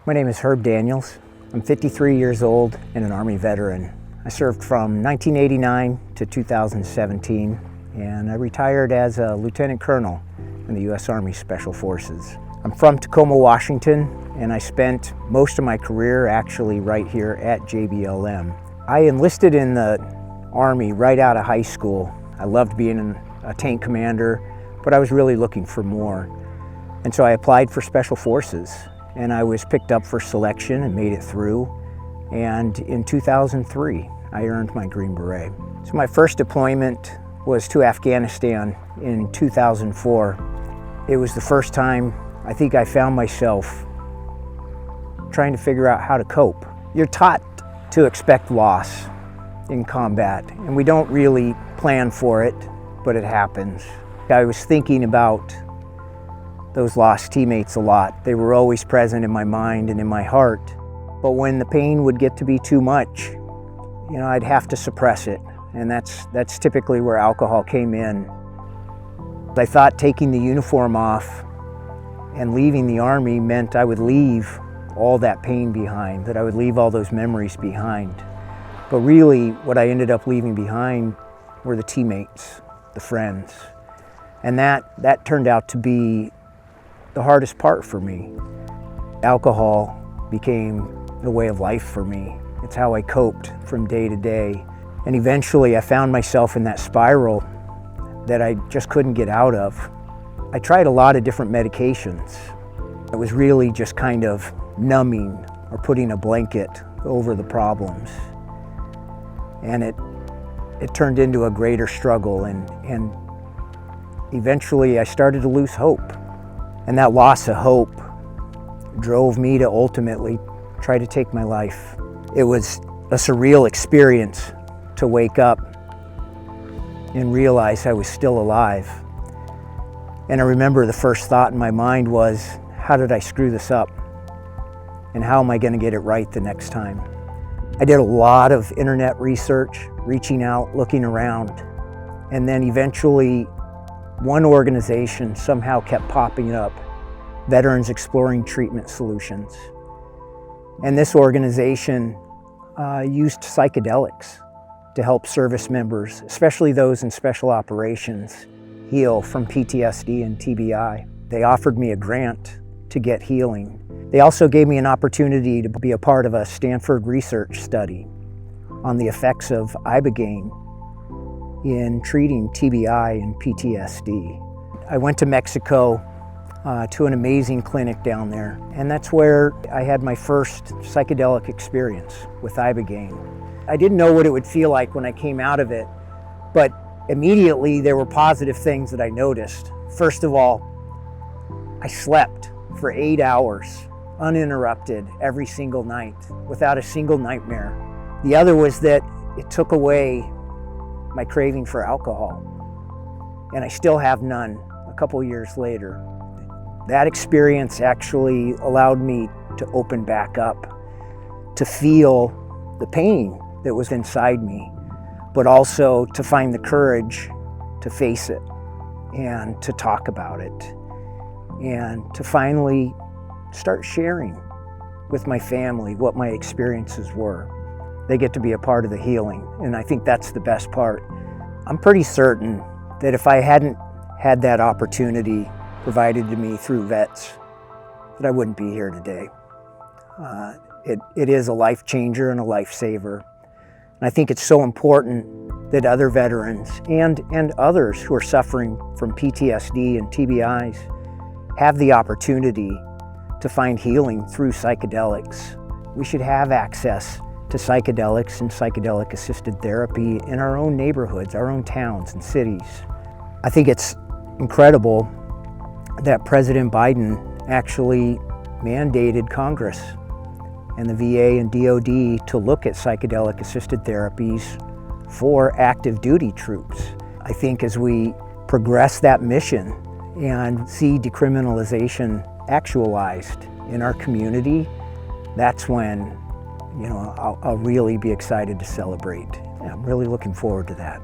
My name is Herb Daniels. I'm 53 years old and an Army veteran. I served from 1989 to 2017, and I retired as a Lieutenant Colonel in the U.S. Army Special Forces. I'm from Tacoma, Washington, and I spent most of my career actually right here at JBLM. I enlisted in the Army right out of high school. I loved being a tank commander, but I was really looking for more. And so I applied for Special Forces, and I was picked up for selection and made it through. And in 2003, I earned my Green Beret. So my first deployment was to Afghanistan in 2004. It was the first time I think I found myself trying to figure out how to cope. You're taught to expect loss in combat, and we don't really plan for it, but it happens. I was thinking about those lost teammates a lot. They were always present in my mind and in my heart. But when the pain would get to be too much, I'd have to suppress it. And that's typically where alcohol came in. I thought taking the uniform off and leaving the Army meant I would leave all that pain behind, that I would leave all those memories behind. But really, what I ended up leaving behind were the teammates, the friends. And that turned out to be the hardest part for me. Alcohol became a way of life for me. It's how I coped from day to day. And eventually I found myself in that spiral that I just couldn't get out of. I tried a lot of different medications. It was really just kind of numbing or putting a blanket over the problems. And it turned into a greater struggle, and eventually I started to lose hope. And that loss of hope drove me to ultimately try to take my life. It was a surreal experience to wake up and realize I was still alive. And I remember the first thought in my mind was, how did I screw this up? And how am I going to get it right the next time? I did a lot of internet research, reaching out, looking around, and then eventually one organization somehow kept popping up, Veterans Exploring Treatment Solutions. And this organization used psychedelics to help service members, especially those in special operations, heal from PTSD and TBI. They offered me a grant to get healing. They also gave me an opportunity to be a part of a Stanford research study on the effects of ibogaine in treating TBI and PTSD. I went to Mexico to an amazing clinic down there, and that's where I had my first psychedelic experience with ibogaine. I didn't know what it would feel like when I came out of it, but immediately there were positive things that I noticed. First of all, I slept for 8 hours uninterrupted every single night without a single nightmare. The other was that it took away my craving for alcohol, and I still have none a couple years later. That experience actually allowed me to open back up, to feel the pain that was inside me, but also to find the courage to face it and to talk about it, and to finally start sharing with my family what my experiences were. They get to be a part of the healing, and I think that's the best part. I'm pretty certain that if I hadn't had that opportunity provided to me through vets, that I wouldn't be here today. It is a life changer and a life saver. And I think it's so important that other veterans and others who are suffering from PTSD and TBIs have the opportunity to find healing through psychedelics. We should have access to psychedelics and psychedelic-assisted therapy in our own neighborhoods, our own towns and cities. I think it's incredible that President Biden actually mandated Congress and the VA and DOD to look at psychedelic-assisted therapies for active duty troops. I think as we progress that mission and see decriminalization actualized in our community, that's when I'll really be excited to celebrate. I'm really looking forward to that.